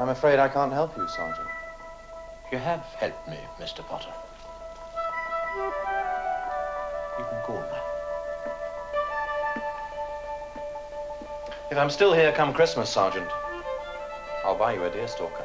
I'm afraid I can't help you, Sergeant. You have helped me, Mr. Potter. You can go now. If I'm still here come Christmas, Sergeant, I'll buy you a deerstalker.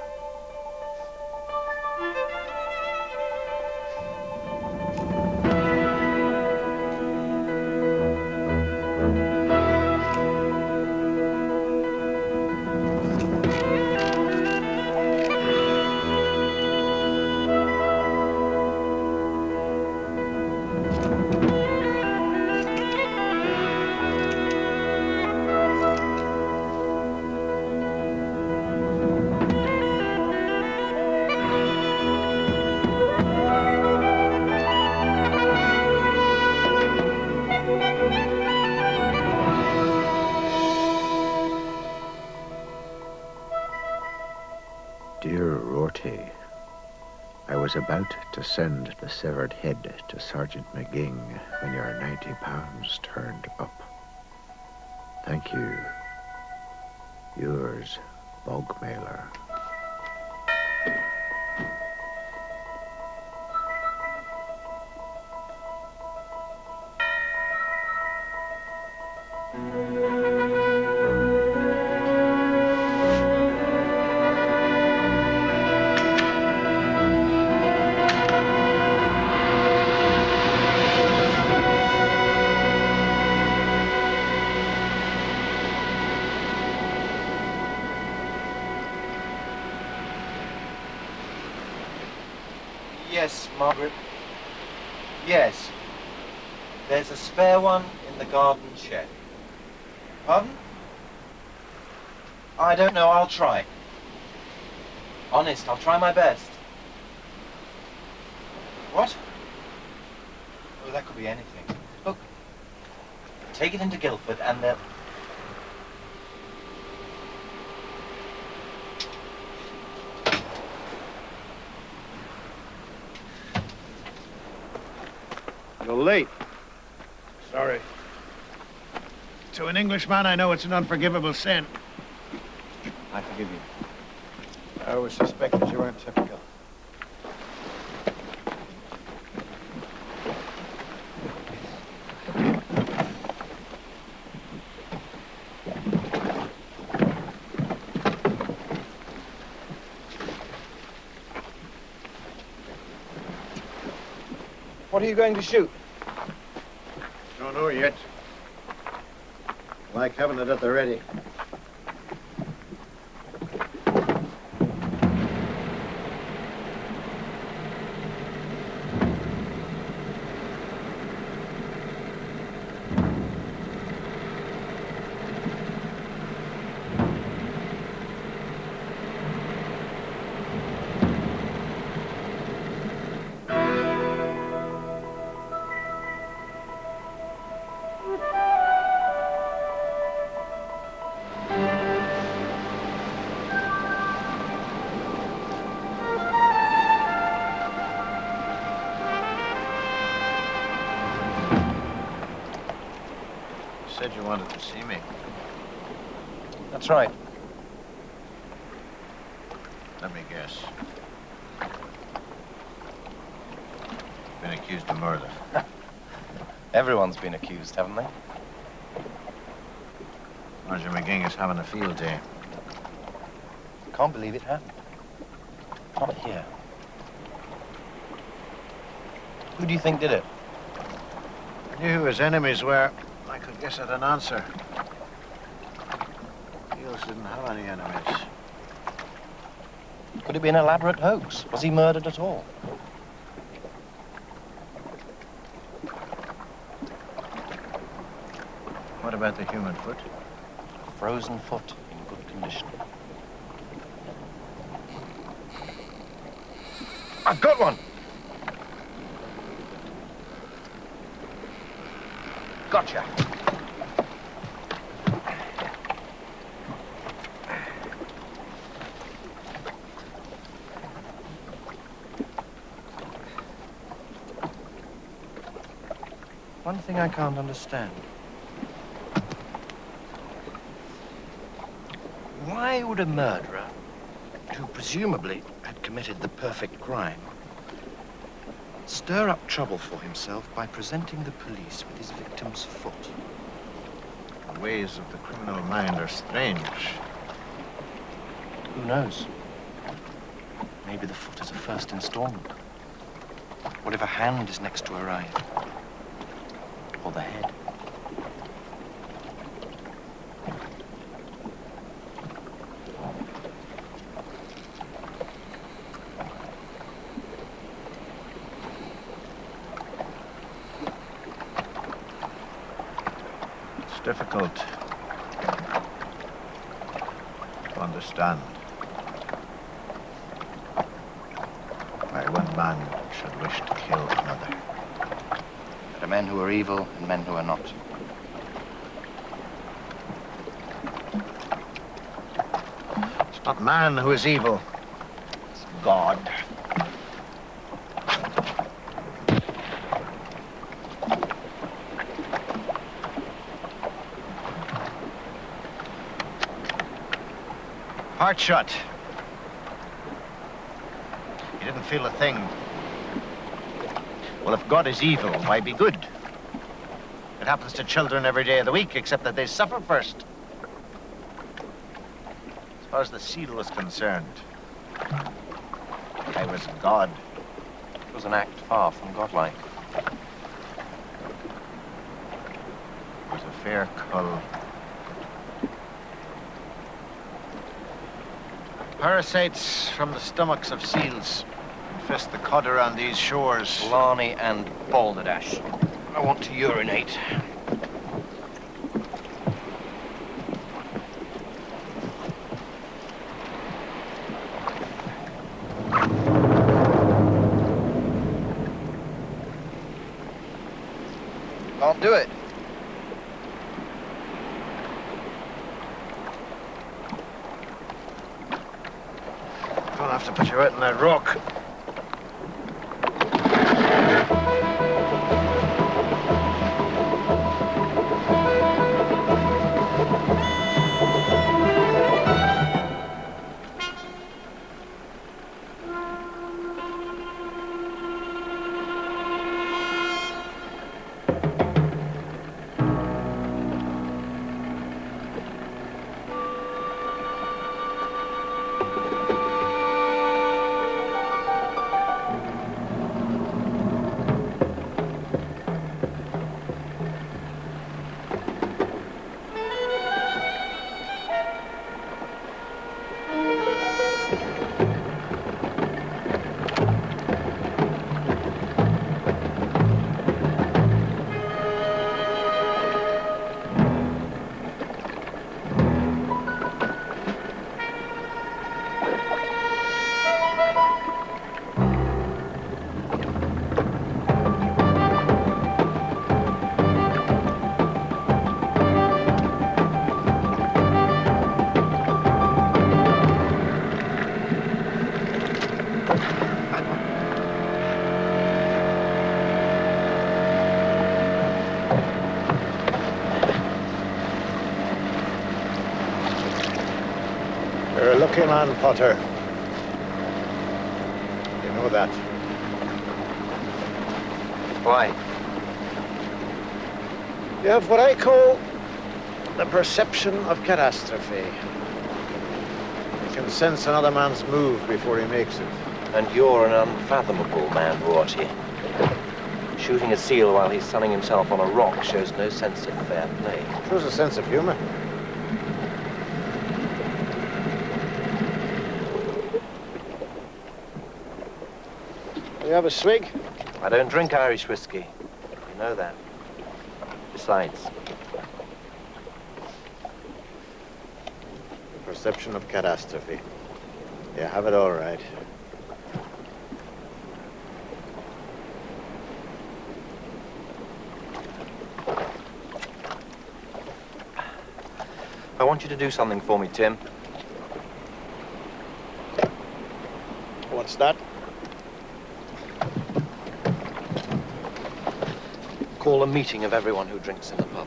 Dear Rorty, I was about to send the severed head to Sergeant McGing when your £90 turned up. Thank you. Yours, Blackmailer. Yes, Margaret. Yes. There's a spare one in the garden shed. Pardon? I don't know. I'll try. Honest, I'll try my best. What? Oh, that could be anything. Look, take it into Guildford and they'll... You're late. Sorry. To an Englishman, I know it's an unforgivable sin. I forgive you. I always suspected you weren't typical. What are you going to shoot? Don't know yet. Like having it at the ready. Said you wanted to see me. That's right. Let me guess. Been accused of murder. Everyone's been accused, haven't they? Sergeant McGing is having a field day. Can't believe it happened. Not here. Who do you think did it? I knew who his enemies were. I could guess at an answer. Niels didn't have any enemies. Could it be an elaborate hoax? Was he murdered at all? What about the human foot? A frozen foot in good condition. I've got one! Gotcha. One thing I can't understand. Why would a murderer who presumably had committed the perfect crime, stir up trouble for himself by presenting the police with his victim's foot. The ways of the criminal mind are strange. Who knows? Maybe the foot is a first installment. What if a hand is next to arrive? Or the head? It's difficult to understand why one man should wish to kill another. There are men who are evil and men who are not. It's not man who is evil, it's God. Heart shut. He didn't feel a thing. Well, if God is evil, why be good? It happens to children every day of the week, except that they suffer first. As far as the seal was concerned, I was God. It was an act far from godlike. It was a fair cull. Parasites from the stomachs of seals infest the cod around these shores. Blarney and balderdash. I want to urinate. Can't do it. I'll have to put you out in that rock. You're a lucky man, Potter. You know that. Why? You have what I call the perception of catastrophe. You can sense another man's move before he makes it. And you're an unfathomable man, Rorty. Shooting a seal while he's sunning himself on a rock shows no sense of fair play. Shows a sense of humor. You have a swig? I don't drink Irish whiskey. You know that. Besides, The perception of catastrophe. You have it all right. I want you to do something for me, Tim. What's that? Call a meeting of everyone who drinks in the pub.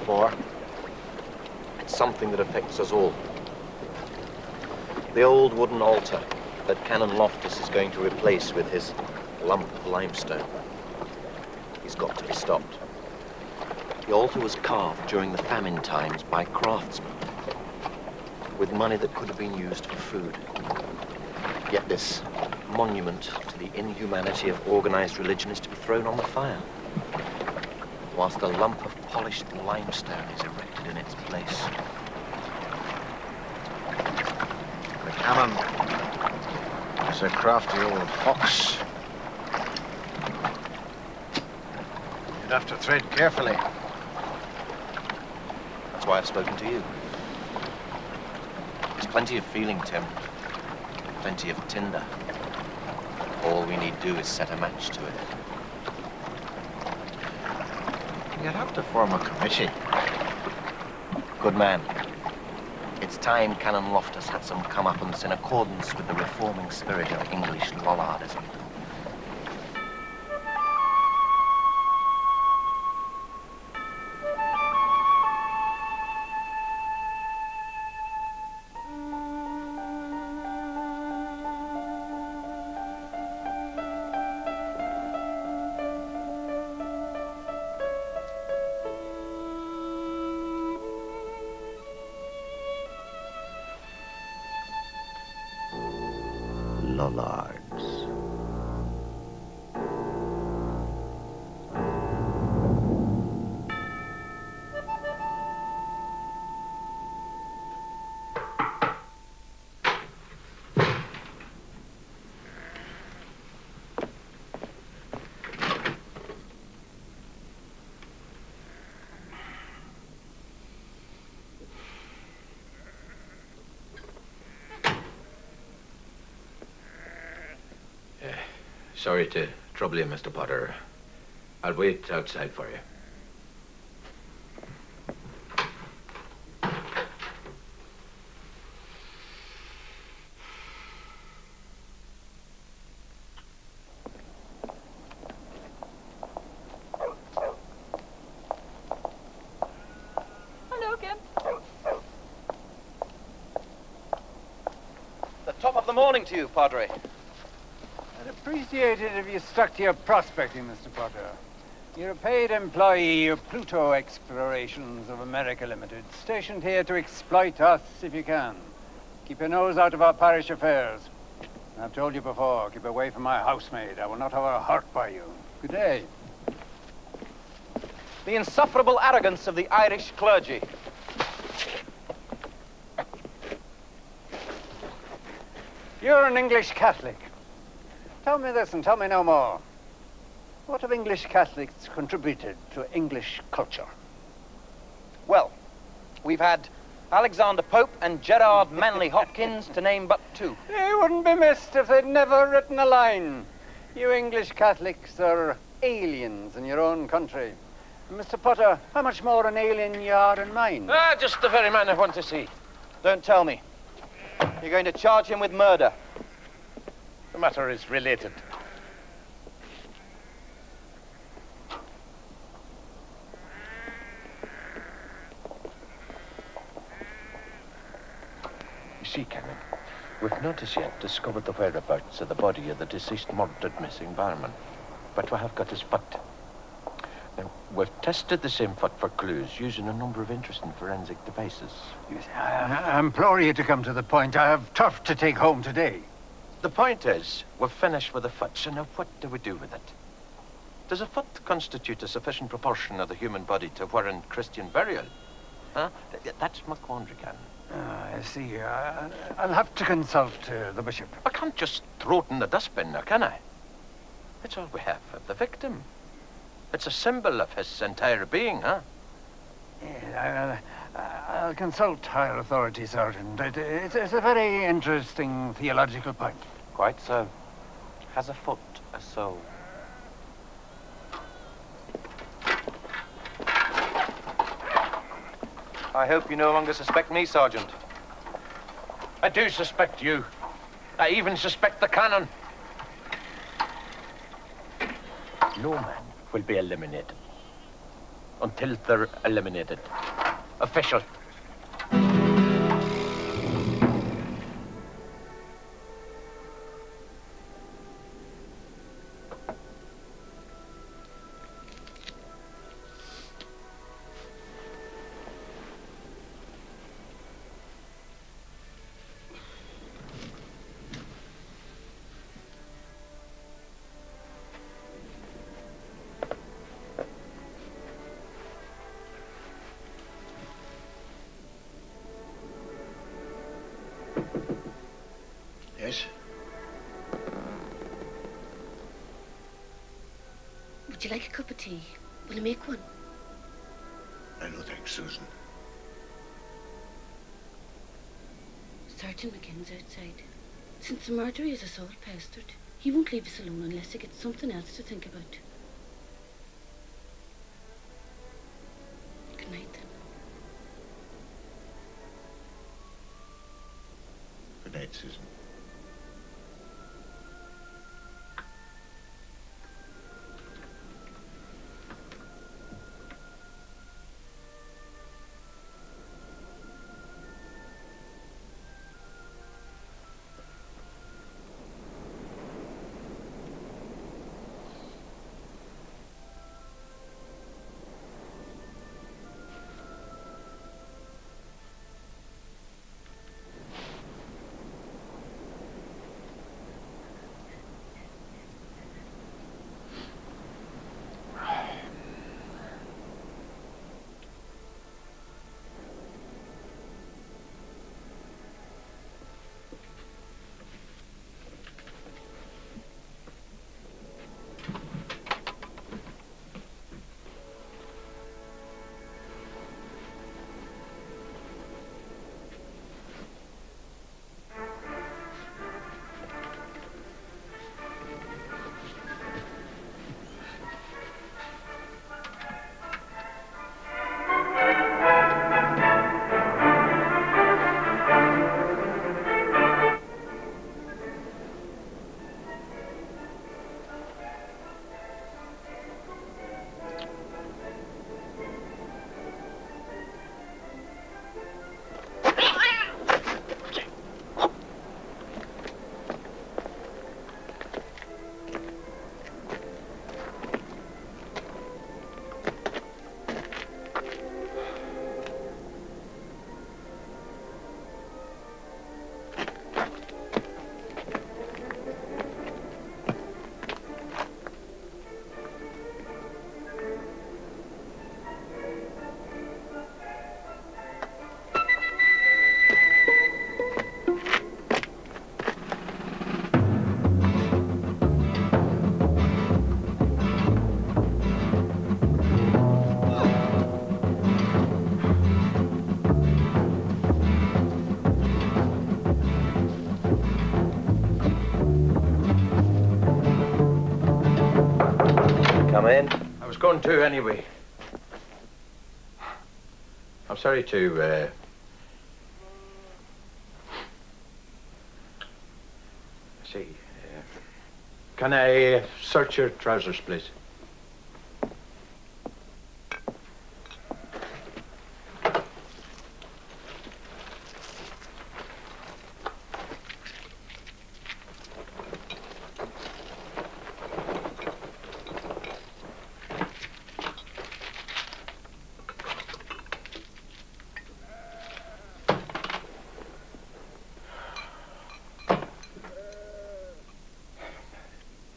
For? It's something that affects us all. The old wooden altar that Canon Loftus is going to replace with his lump of limestone. He's got to be stopped. The altar was carved during the famine times by craftsmen with money that could have been used for food. Yet this monument to the inhumanity of organized religion is to be thrown on the fire, whilst a lump of polished limestone is erected in its place. The canon is a crafty old fox. You'd have to tread carefully. That's why I've spoken to you. There's plenty of feeling, Tim. Plenty of tinder. All we need do is set a match to it. You'd have to form a committee. Good man. It's time Canon Loftus had some comeuppance in accordance with the reforming spirit of English lollardism. Lollards. Sorry to trouble you, Mr. Potter. I'll wait outside for you. Hello, Kemp. The top of the morning to you, Padre. I'd appreciate it if you stuck to your prospecting, Mr. Potter. You're a paid employee of Pluto Explorations of America Limited, stationed here to exploit us if you can. Keep your nose out of our parish affairs. I've told you before, keep away from my housemaid. I will not have her hurt by you. Good day. The insufferable arrogance of the Irish clergy. You're an English Catholic. Tell me this and tell me no more. What have English Catholics contributed to English culture? Well, we've had Alexander Pope and Gerard Manley Hopkins, to name but two. They wouldn't be missed if they'd never written a line. You English Catholics are aliens in your own country. Mr. Potter, how much more an alien you are in mine? Just the very man I want to see. Don't tell me. You're going to charge him with murder. The matter is related. You see, Canon, we've not as yet discovered the whereabouts of the body of the deceased murdered missing barman. But we have got his foot. Now, we've tested the same foot for clues using a number of interesting forensic devices. Yes, I implore you to come to the point. I have turf to take home today. The point is, we've finished with the foot, so now what do we do with it? Does a foot constitute a sufficient proportion of the human body to warrant Christian burial? Huh? That's my quandary, Canon. I see. I'll have to consult the bishop. I can't just throw it in the dustbin now, can I? It's all we have of the victim. It's a symbol of his entire being, huh? Yeah, I'll consult higher authority, Sergeant. It's a very interesting theological point. Quite so. Has a foot a soul? I hope you no longer suspect me, Sergeant. I do suspect you. I even suspect the Canon. No man will be eliminated until they're eliminated. Official. Would you like a cup of tea? Will I make one? I don't think, Susan. Sergeant McKinn's outside. Since the murder, he is us all pestered. He won't leave us alone unless he gets something else to think about. Good night, then. Good night, Susan. Come in. I was going to anyway. I'm sorry to, see. Can I search your trousers, please?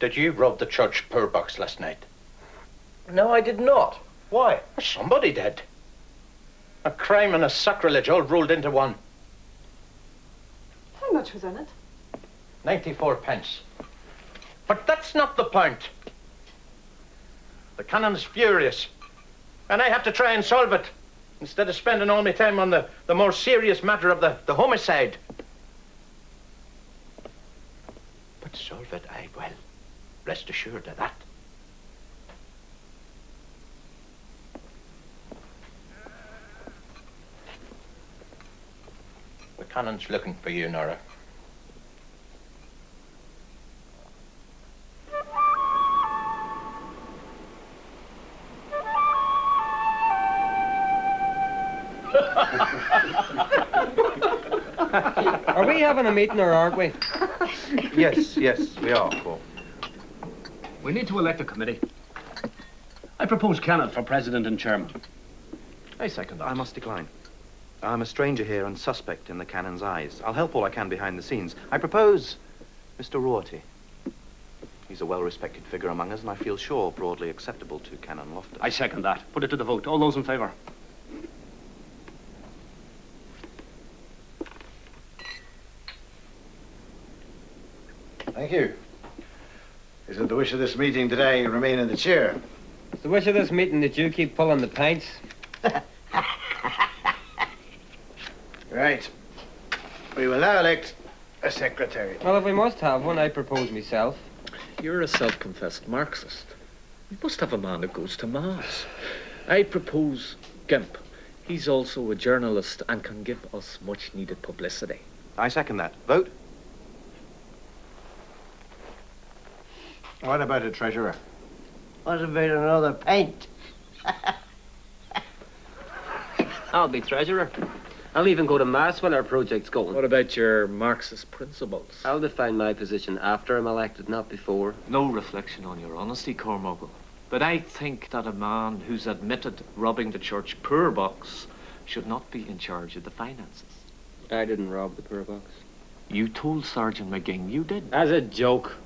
Did you rob the church poor box last night? No, I did not. Why? Somebody did. A crime and a sacrilege all rolled into one. How much was in it? 94 pence. But that's not the point. The canon's furious. And I have to try and solve it, instead of spending all my time on the more serious matter of the homicide. But solve it I will. Rest assured of that. The canon's looking for you, Nora. Are we having a meeting or aren't we? Yes, we are, Paul. We need to elect a committee. I propose Canon for president and chairman. I second that. I must decline. I'm a stranger here and suspect in the canon's eyes. I'll help all I can behind the scenes. I propose Mr. Rorty. He's a well-respected figure among us, and I feel sure broadly acceptable to Canon Loftus. I second that. Put it to the vote. All those in favour? Thank you. Is it the wish of this meeting that I remain in the chair? It's the wish of this meeting that you keep pulling the pints. Right. We will now elect a secretary. Well, if we must have one, I propose myself. You're a self-confessed Marxist. We must have a man who goes to Mars. I propose Gimp. He's also a journalist and can give us much-needed publicity. I second that. Vote. What about a treasurer? What about another pint? I'll be treasurer. I'll even go to Mass when our project's going. What about your Marxist principles? I'll define my position after I'm elected, not before. No reflection on your honesty, Cormogel. But I think that a man who's admitted robbing the church poor box should not be in charge of the finances. I didn't rob the poor box. You told Sergeant McGing you did. As a joke.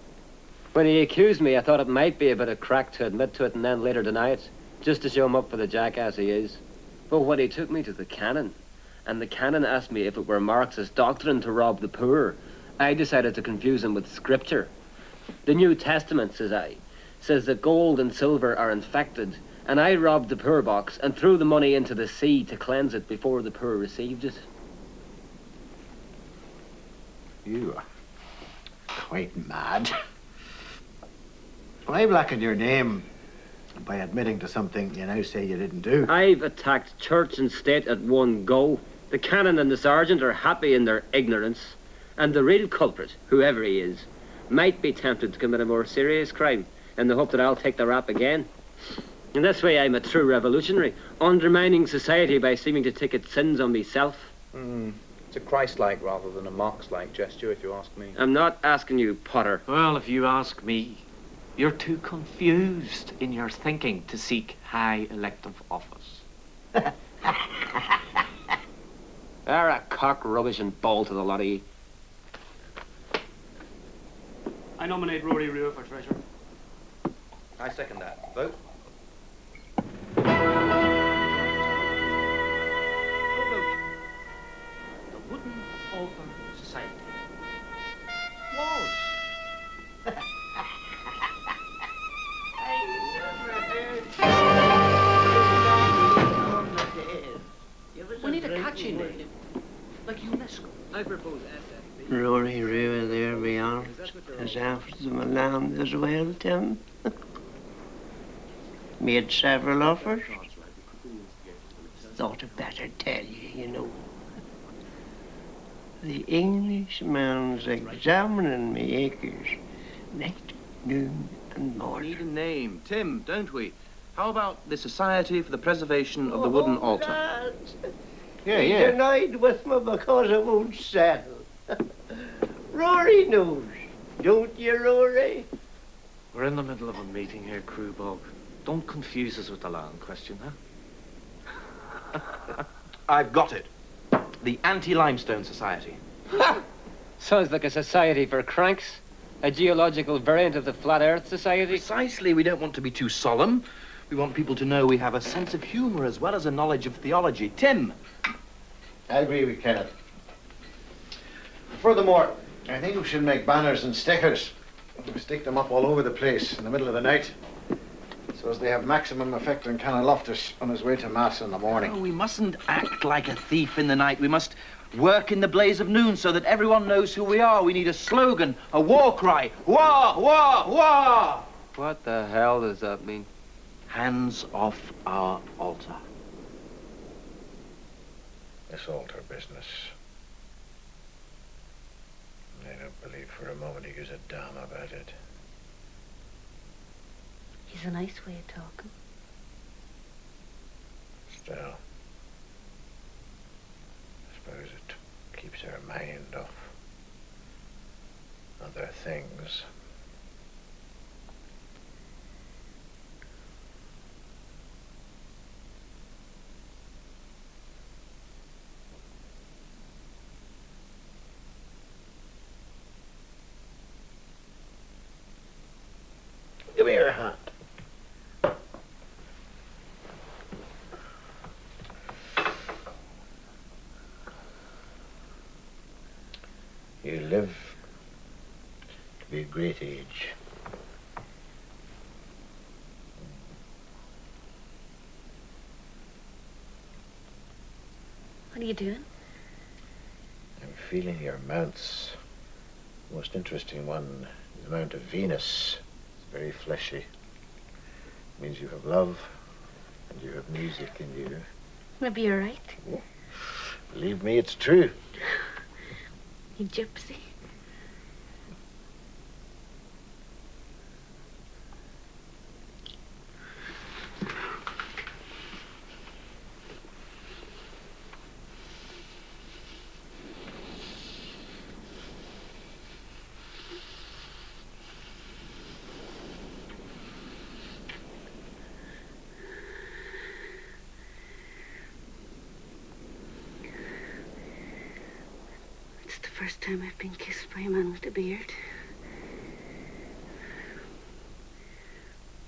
When he accused me, I thought it might be a bit of crack to admit to it and then later deny it, just to show him up for the jackass he is. But when he took me to the canon, and the canon asked me if it were Marxist doctrine to rob the poor, I decided to confuse him with scripture. The New Testament, says I, says that gold and silver are infected, and I robbed the poor box and threw the money into the sea to cleanse it before the poor received it. You are quite mad. Why blacken your name by admitting to something you now say you didn't do? I've attacked church and state at one go. The canon and the sergeant are happy in their ignorance, and the real culprit, whoever he is, might be tempted to commit a more serious crime in the hope that I'll take the rap again. In this way, I'm a true revolutionary, undermining society by seeming to take its sins on myself. It's a Christ-like rather than a Marx-like gesture, if you ask me. I'm not asking you, Potter. Well, if you ask me, you're too confused in your thinking to seek high elective office. They're a cock, rubbish, and ball to the lot of ye. I nominate Rory Rue for treasurer. I second that. Vote. The Wooden Altar Society. Was. I never heard. We need a catchy name, like UNESCO. I propose SFB. Rory Rue there beyond is after the land as well, Tim. Made several offers. Thought I'd better tell you, you know. The Englishman's examining me acres night, noon, and morning. Need a name. Tim, don't we? How about the Society for the Preservation of the Wooden Altar? Lads. Yeah, He's yeah. annoyed with me because I won't settle. Rory knows. Don't you, Rory? We're in the middle of a meeting here, Crewbog. Don't confuse us with the land question, huh? I've got it. The Anti-Limestone Society. Sounds like a society for cranks. A geological variant of the Flat Earth Society. Precisely, we don't want to be too solemn. We want people to know we have a sense of humor as well as a knowledge of theology. Tim? I agree with Kenneth. Furthermore, I think we should make banners and stickers. Stick them up all over the place in the middle of the night, so as they have maximum effect on Canon Loftus on his way to Mass in the morning. Oh, we mustn't act like a thief in the night. We must work in the blaze of noon so that everyone knows who we are. We need a slogan, a war cry. Wah, wah, wah! What the hell does that mean? Hands off our altar. This altar business. I don't believe for a moment he gives a damn about it. He's a nice way of talking. Still, I suppose it keeps our mind off other things. Give me your hand. You live to be a great age. are you doing? I'm feeling your mounts. The most interesting one is the Mount of Venus. It's very fleshy. It means you have love and you have music in you. Maybe you're right. Believe me, it's true. You gypsy. It's the first time I've been kissed by a man with a beard.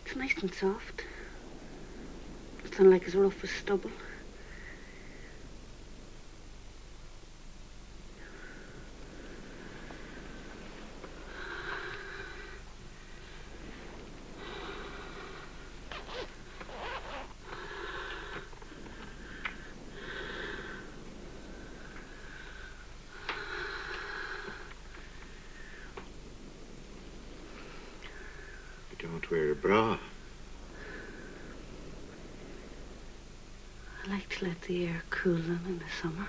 It's nice and soft. It's not like as rough as stubble. Don't wear a bra. I like to let the air cool them in the summer.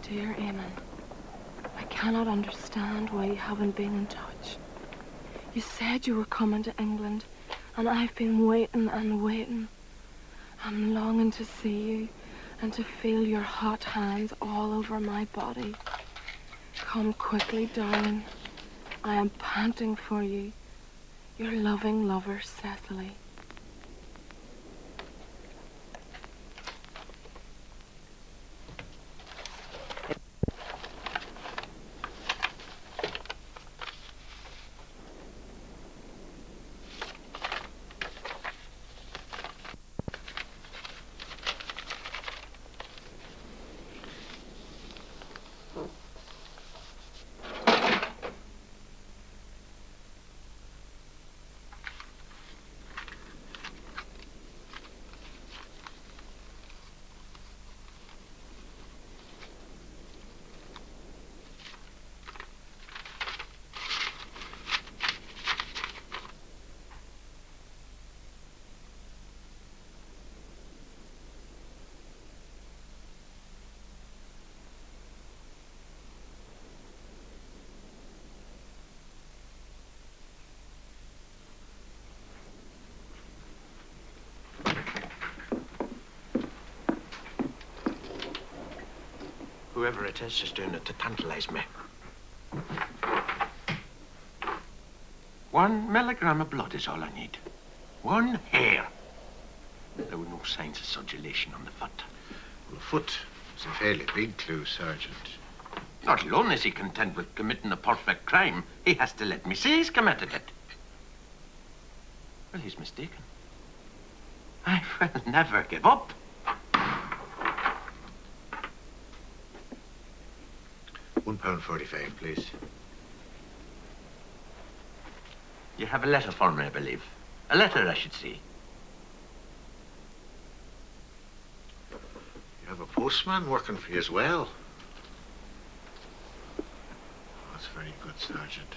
Dear Eamon, I cannot understand why you haven't been in touch. You said you were coming to England, and I've been waiting and waiting. I'm longing to see you and to feel your hot hands all over my body. Come quickly, darling. I am panting for you. Your loving lover, Cecily. Whoever it is doing it to tantalize me. 1 milligram of blood is all I need. 1 hair. There were no signs of sudulation on the foot. Well, the foot is a fairly big clue, Sergeant. Not alone is he content with committing a perfect crime, he has to let me see he's committed it. Well, he's mistaken. I will never give up. £1.45, please. You have a letter for me, I believe. A letter, I should say. You have a postman working for you as well. That's very good, Sergeant.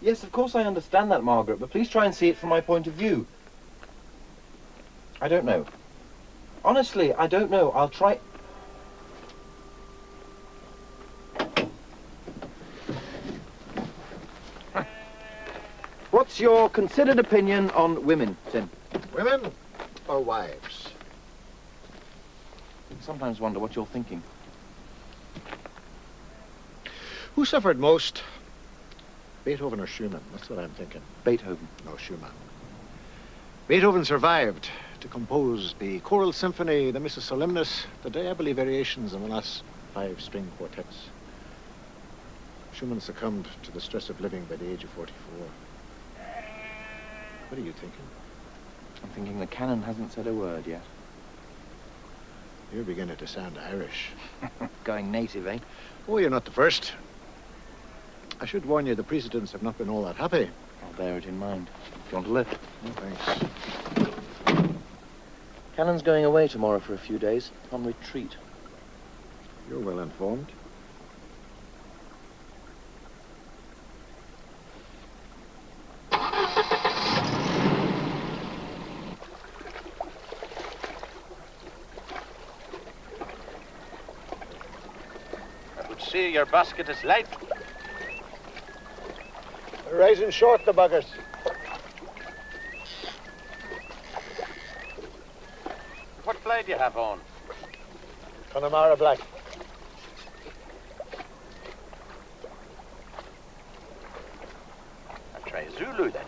Yes, of course I understand that, Margaret, but please try and see it from my point of view. I don't know. Honestly, I don't know. I'll try... What's your considered opinion on women, Tim? Women or wives? I sometimes wonder what you're thinking. Who suffered most? Beethoven or Schumann? That's what I'm thinking. Beethoven. No, Schumann. Beethoven survived to compose the choral symphony, the Missa Solemnis, the Diaboli variations, and the last 5 string quartets. Schumann succumbed to the stress of living by the age of 44. What are you thinking? I'm thinking the canon hasn't said a word yet. You're beginning to sound Irish. Going native, eh? Oh, you're not the first. I should warn you, the precedents have not been all that happy. I'll bear it in mind. If you want to lift. No, thanks. Cannon's going away tomorrow for a few days, on retreat. You're well informed. I would see your basket is light. They're rising short, the buggers. What fly do you have on? Connemara Black. I'll try Zulu then.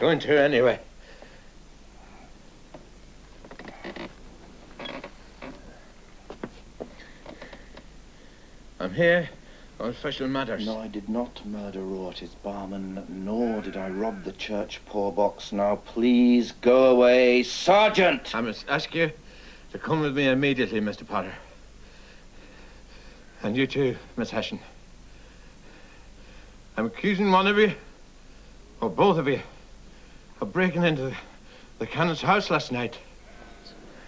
going to anyway. I'm here on official matters. No, I did not murder Rorty's barman, nor did I rob the church poor box. Now, please go away, Sergeant! I must ask you to come with me immediately, Mr. Potter. And you too, Miss Hession. I'm accusing one of you, or both of you, of breaking into the Canon's house last night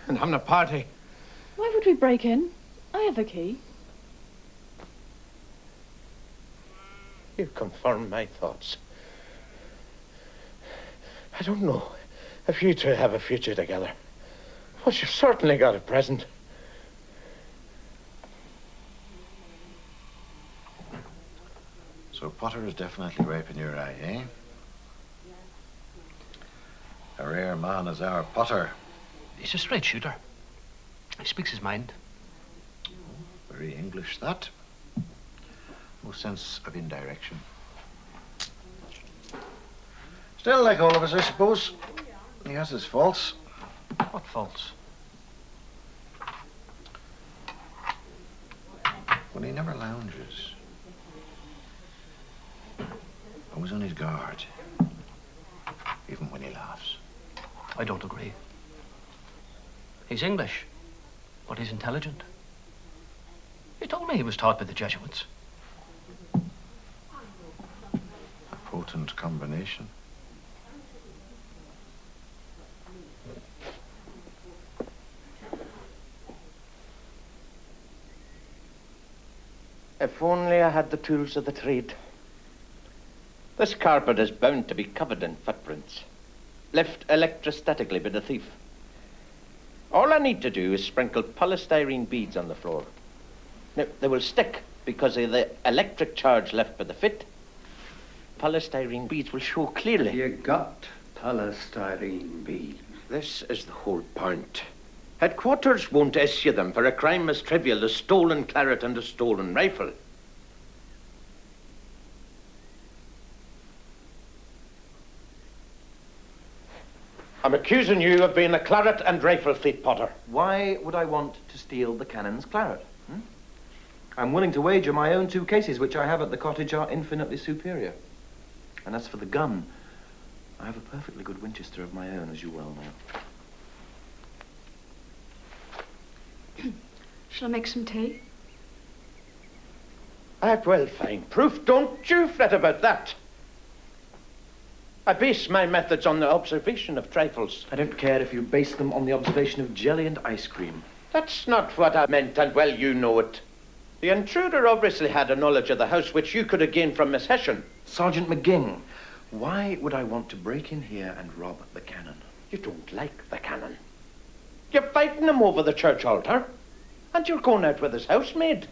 and having a party. Why would we break in? I have the key. You confirm my thoughts. I don't know if you two have a future together, but you've certainly got a present. So Potter is definitely raping your eye, eh? A rare man is our Potter. He's a straight shooter. He speaks his mind. Very English, that. No sense of indirection. Still, like all of us, I suppose, he has his faults. What faults? Well, he never lounges. Always on his guard. Even when he laughs. I don't agree. He's English, but he's intelligent. He told me he was taught by the Jesuits. A potent combination. If only I had the tools of the trade. This carpet is bound to be covered in footprints, left electrostatically by the thief. All I need to do is sprinkle polystyrene beads on the floor. Now, they will stick because of the electric charge left by the fit. Polystyrene beads will show clearly. You got polystyrene beads. This is the whole point. Headquarters won't issue them for a crime as trivial as stolen claret and a stolen rifle. I'm accusing you of being a claret and rifle thief, Potter. Why would I want to steal the Canon's claret? I'm willing to wager my own 2 cases, which I have at the cottage, are infinitely superior. And as for the gun, I have a perfectly good Winchester of my own, as you well know. Shall I make some tea? Well, fine. Proof, don't you fret about that. I base my methods on the observation of trifles. I don't care if you base them on the observation of jelly and ice cream. That's not what I meant, and well, you know it. The intruder obviously had a knowledge of the house which you could have gained from Miss Hession. Sergeant McGing, why would I want to break in here and rob the Canon? You don't like the Canon. You're fighting him over the church altar, and you're going out with his housemaid.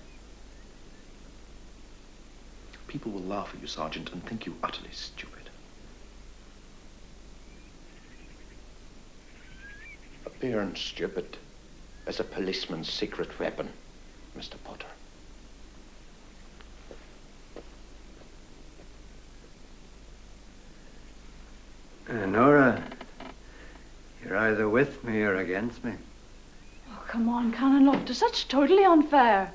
People will laugh at you, Sergeant, and think you utterly stupid. Appearing stupid is a policeman's secret weapon, Mr. Potter. Nora, you're either with me or against me. Oh, come on, Canon Loftus. That's totally unfair.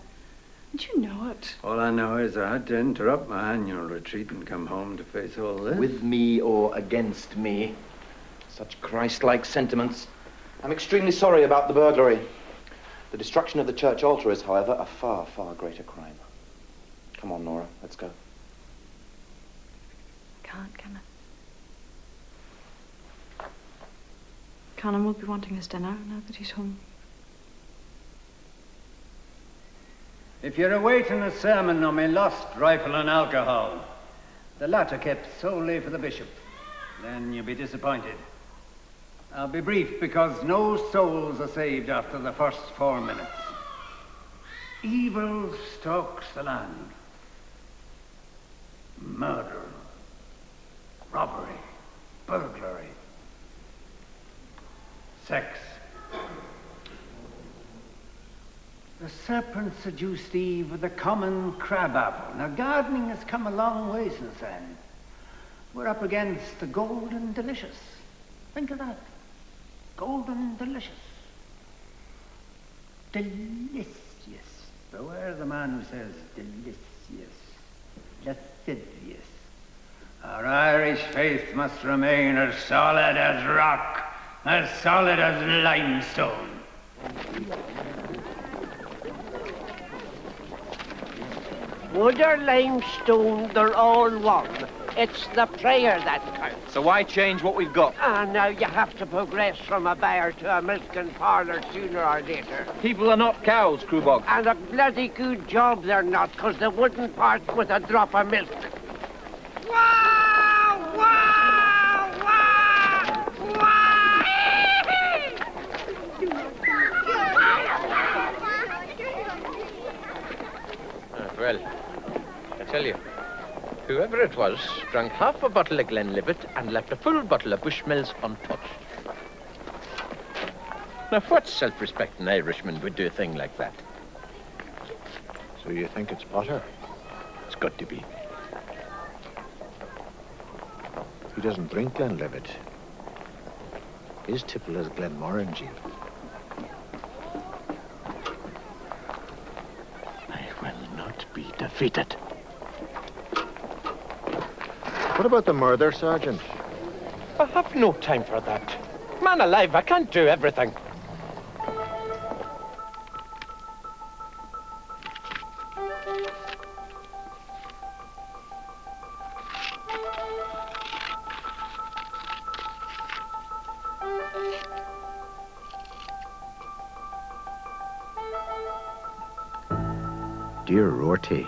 And you know it. All I know is I had to interrupt my annual retreat and come home to face all this. With me or against me? Such Christ-like sentiments. I'm extremely sorry about the burglary. The destruction of the church altar is, however, a far, far greater crime. Come on, Nora, let's go. Can't, can I? Canon will be wanting his dinner now that he's home. If you're awaiting a sermon on my lost rifle and alcohol, the latter kept solely for the bishop, then you'll be disappointed. I'll be brief because no souls are saved after the first 4 minutes. Evil stalks the land. Murder, robbery, burglary, sex. The serpent seduced Eve with a common crab apple. Now, gardening has come a long way since then. We're up against the golden delicious. Think of that. Golden delicious. Delicious. Beware the man who says delicious. Lascivious. Our Irish faith must remain as solid as rock, as solid as limestone. Wood or limestone, they're all one. It's the prayer that counts. So why change what we've got? And now you have to progress from a bar to a milking parlour sooner or later. People are not cows, Crewbog. And a bloody good job they're not, because they wouldn't part with a drop of milk. Wow! Wow! Wow! Wow! Well, I tell you, whoever it was drank half a bottle of Glenlivet and left a full bottle of Bushmills untouched. Now, what self-respecting Irishman would do a thing like that? So you think it's Potter? It's got to be. He doesn't drink Glenlivet. His tipple is Glenmorangie. I will not be defeated. What about the murder, Sergeant? I have no time for that. Man alive, I can't do everything. Dear Rorty,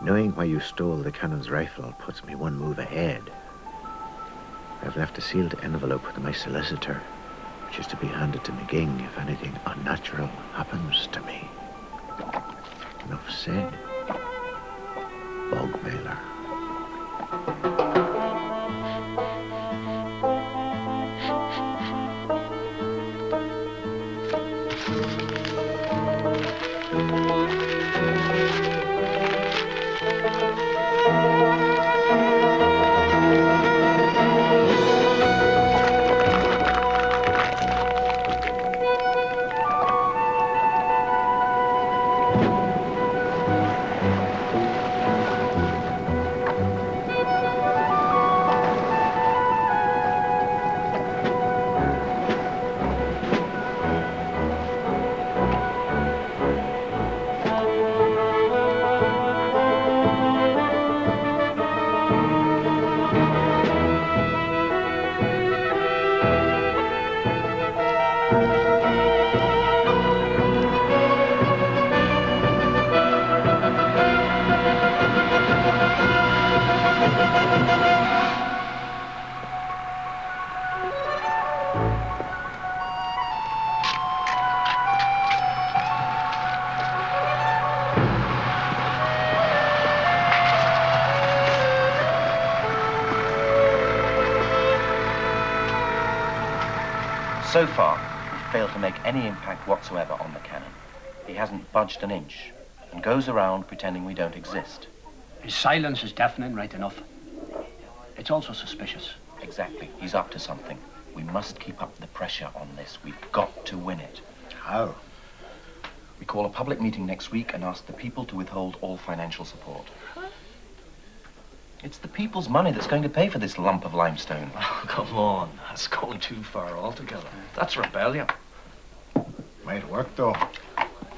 knowing why you stole the cannon's rifle puts me one move ahead. I've left a sealed envelope with my solicitor, which is to be handed to McGing if anything unnatural happens to me. Enough said. Blackmailer. So far, he's failed to make any impact whatsoever on the cannon. He hasn't budged an inch and goes around pretending we don't exist. His silence is deafening, right enough. It's also suspicious. Exactly. He's up to something. We must keep up the pressure on this. We've got to win it. How? We call a public meeting next week and ask the people to withhold all financial support. It's the people's money that's going to pay for this lump of limestone. Oh, come on. That's going too far altogether. That's rebellion. Might work, though.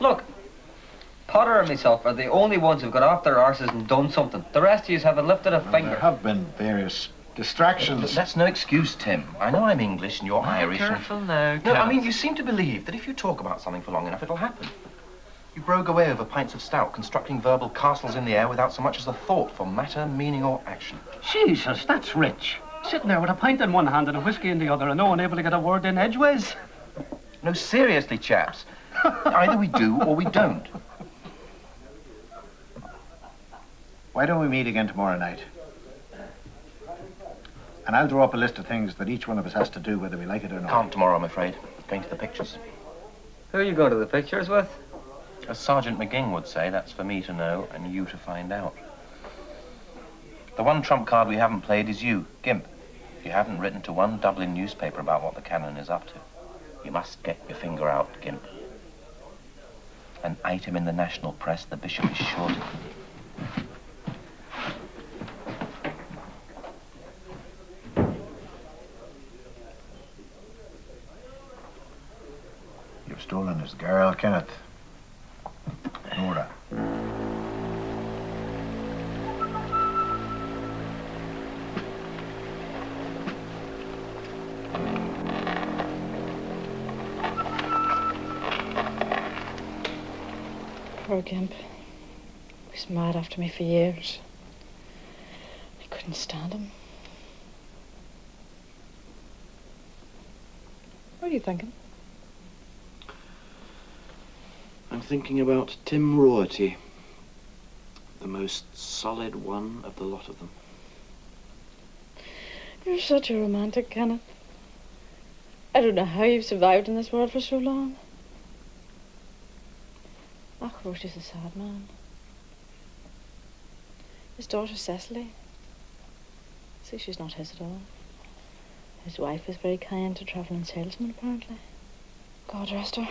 Look, Potter and myself are the only ones who've got off their arses and done something. The rest of you haven't lifted a finger. There have been various distractions. But that's no excuse, Tim. I know I'm English and you're Irish. Careful now, No, I mean, you seem to believe that if you talk about something for long enough, it'll happen. You brogue away over pints of stout, constructing verbal castles in the air without so much as a thought for matter, meaning, or action. Jesus, that's rich. Sitting there with a pint in one hand and a whiskey in the other and no one able to get a word in edgeways. No, seriously, chaps. Either we do or we don't. Why don't we meet again tomorrow night? And I'll draw up a list of things that each one of us has to do, whether we like it or not. Can't tomorrow, I'm afraid. Going to the pictures. Who are you going to the pictures with? As Sergeant McGing would say, that's for me to know and you to find out. The one trump card we haven't played is you, Gimp. You haven't written to one Dublin newspaper about what the canon is up to. You must get your finger out, Gimp. An item in the national press, the bishop is sure to... You've stolen his girl, Kenneth. Nora. Poor Gimp. He was mad after me for years. I couldn't stand him. What are you thinking? I'm thinking about Tim Rorty, the most solid one of the lot of them. You're such a romantic, Kenneth. I don't know how you've survived in this world for so long. Rorty's a sad man. His daughter Cecily. See, she's not his at all. His wife is very kind to travelling salesmen, apparently. God rest her.